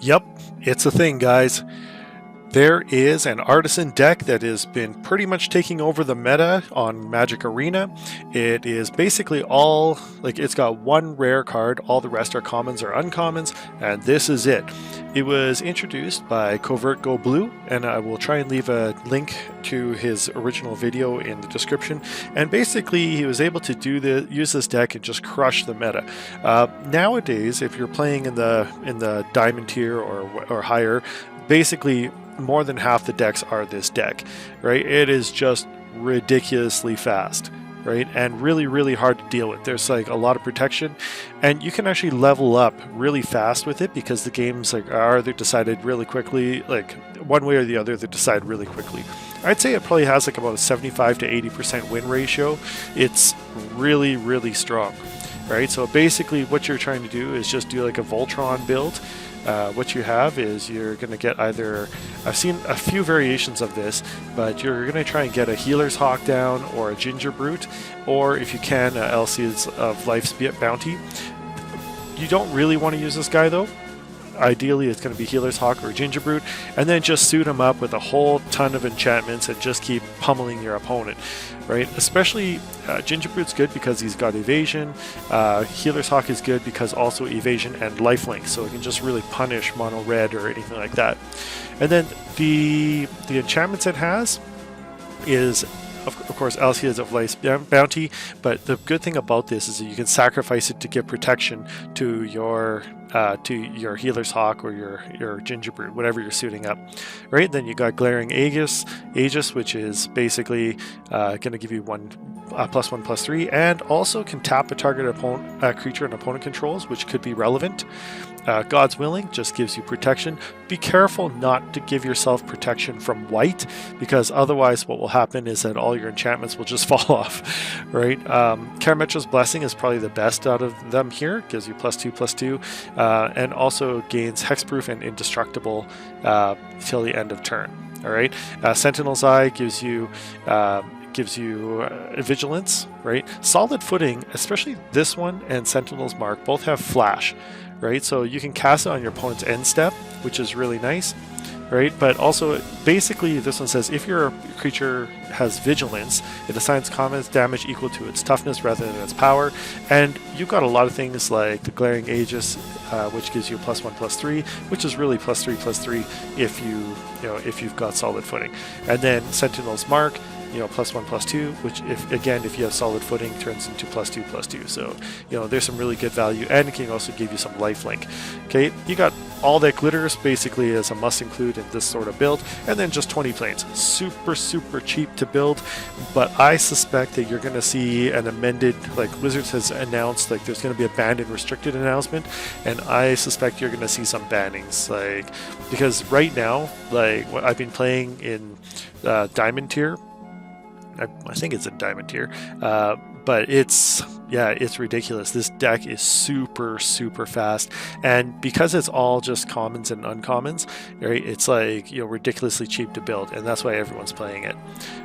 Yep, it's a thing, guys. There is an Artisan deck that has been pretty much taking over the meta on Magic Arena. It is basically all, like, it's got one rare card, all the rest are commons or uncommons, and this is it. It was introduced by CovertGoBlue, and I will try and leave a link to his original video in the description. And basically, he was able to use this deck and just crush the meta. Nowadays, if you're playing in the diamond tier or higher, basically more than half the decks are this deck, right? It is just ridiculously fast, right? And really hard to deal with. There's like a lot of protection, and you can actually level up really fast with it because the games are either decided really quickly, like one way or the other, they decide really quickly. I'd say it probably has like about a 75 to 80% win ratio. It's really strong, right? So basically what you're trying to do is just do like a Voltron build. What you have is you're going to get either, I've seen a few variations of this, but you're going to try and get a Healer's Hawk down or a Ginger Brute, or if you can, Elsie's of Life's Bounty. You don't really want to use this guy though. Ideally it's going to be Healer's Hawk or Ginger Brute, and then just suit him up with a whole ton of enchantments and just keep pummeling your opponent, right? Especially Ginger Brute's good because he's got evasion. Healer's Hawk is good because also evasion and lifelink, so it can just really punish mono red or anything like that. And then the enchantments it has is of course Elsie's of Life's Bounty, but the good thing about this is that you can sacrifice it to give protection to your Healer's Hawk or your Ginger Brute, whatever you're suiting up, right? Then you got Glaring Aegis, which is basically going to give you +1/+3, and also can tap a target creature an opponent controls, which could be relevant. God's Willing just gives you protection. Be careful not to give yourself protection from white, because otherwise what will happen is that all your enchantments will just fall off, right? Karametra's Blessing is probably the best out of them here. Gives you +2/+2, and also gains Hexproof and Indestructible till the end of turn. All right. Sentinel's Eye gives you vigilance, right? Solid Footing, especially this one and Sentinel's Mark, both have flash, right? So you can cast it on your opponent's end step, which is really nice, right? But also, basically, this one says if your creature has vigilance, it assigns combat damage equal to its toughness rather than its power. And you've got a lot of things like the Glaring Aegis, which gives you +1/+3, which is really +3/+3 if you've got Solid Footing. And then Sentinel's Mark, +1/+2, which if you have Solid Footing, turns into +2/+2. So there's some really good value, and it can also give you some lifelink. Okay, you got all that glitters basically as a must include in this sort of build, and then just 20 planes. Super cheap to build, but I suspect that you're going to see an amended, like Wizards has announced, like there's going to be a banned and restricted announcement, and I suspect you're going to see some bannings, like, because right now, like what I've been playing in Diamond tier, I think it's a Diamond tier, but it's ridiculous. This deck is super fast, and because it's all just commons and uncommons, right? It's like ridiculously cheap to build, and that's why everyone's playing it,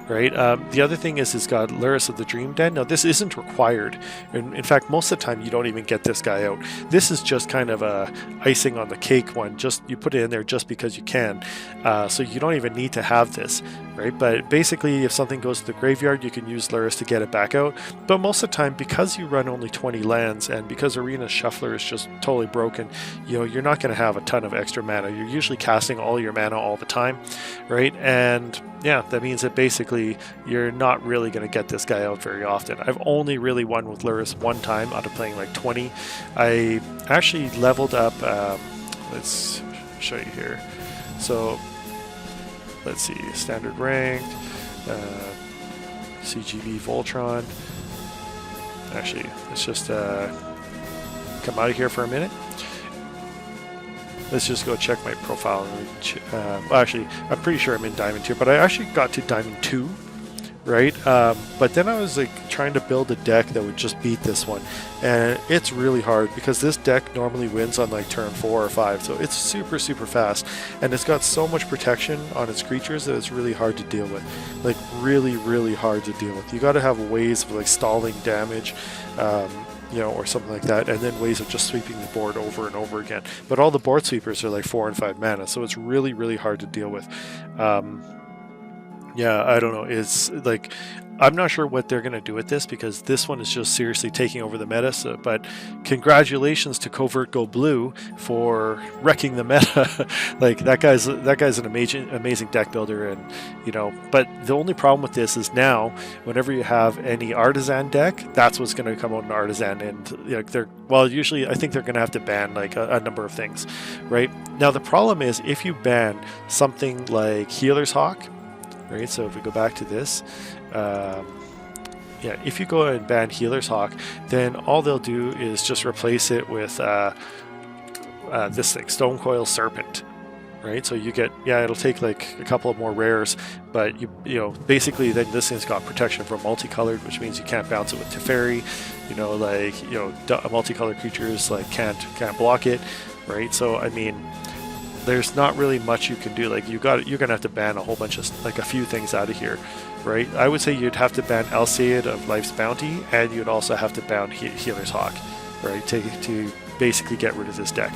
right? The other thing is it's got Lyris of the Dream Den. Now this isn't required, and in fact most of the time you don't even get this guy out. This is just kind of a icing on the cake one. Just you put it in there just because you can, so you don't even need to have this, right? But basically, if something goes to the graveyard, you can use Lyris to get it back out. But most of the time, because you run only 20 lands, and because Arena Shuffler is just totally broken, you're not going to have a ton of extra mana. You're usually casting all your mana all the time, right? And yeah, that means that basically you're not really going to get this guy out very often. I've only really won with Lyris one time out of playing like 20. I actually leveled up, let's show you here. So let's see, standard ranked, CGB Voltron. Actually, let's just come out of here for a minute. Let's just go check my profile. Well, actually, I'm pretty sure I'm in Diamond tier, but I actually got to Diamond 2, right? But then I was like trying to build a deck that would just beat this one, and it's really hard because this deck normally wins on like turn 4 or 5, so it's super fast, and it's got so much protection on its creatures that it's really hard to deal with, like really hard to deal with. You got to have ways of like stalling damage. you know, or something like that, and then ways of just sweeping the board over and over again. But all the board sweepers are like 4 and 5 mana, so it's really, really hard to deal with. Yeah, I don't know. It's like, I'm not sure what they're going to do with this, because this one is just seriously taking over the meta. So, but congratulations to CovertGoBlue for wrecking the meta. Like that guy's an amazing deck builder, and you know. But the only problem with this is now, whenever you have any Artisan deck, that's what's going to come out in Artisan, and you know, usually I think they're going to have to ban like a number of things, right? Now the problem is if you ban something like Healer's Hawk. Right, so if we go back to this, yeah, if you go and ban Healer's Hawk, then all they'll do is just replace it with this thing, Stonecoil Serpent. Right, so you get, yeah, it'll take like a couple of more rares, but you know, basically then this thing's got protection from multicolored, which means you can't bounce it with Teferi. You know, like, you know, multicolored creatures like can't block it. Right, so I mean, there's not really much you can do. Like you're gonna have to ban a whole bunch of, like, a few things out of here, right? I would say you'd have to ban Alseid of Life's Bounty, and you'd also have to ban Healer's Hawk, right? To basically get rid of this deck.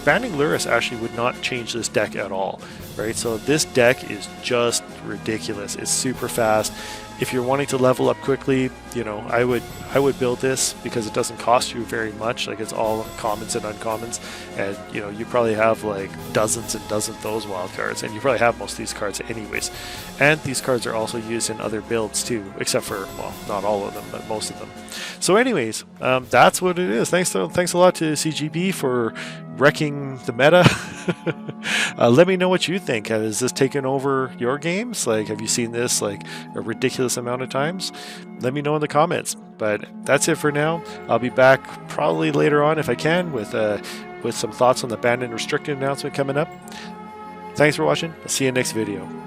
Banning Lurrus actually would not change this deck at all, right? So this deck is just ridiculous. It's super fast. If you're wanting to level up quickly, you know, I would build this because it doesn't cost you very much. Like, it's all commons and uncommons, and you know, you probably have like dozens and dozens of those wild cards, and you probably have most of these cards anyways. And these cards are also used in other builds too, except for, well, not all of them, but most of them. So anyways, that's what it is. Thanks a lot to CGB for wrecking the meta. Let me know what you think. Has this taken over your games? Like, have you seen this like a ridiculous amount of times? Let me know in the comments. But that's it for now. I'll be back probably later on if I can with some thoughts on the banned and restricted announcement coming up. Thanks for watching. I'll see you next video.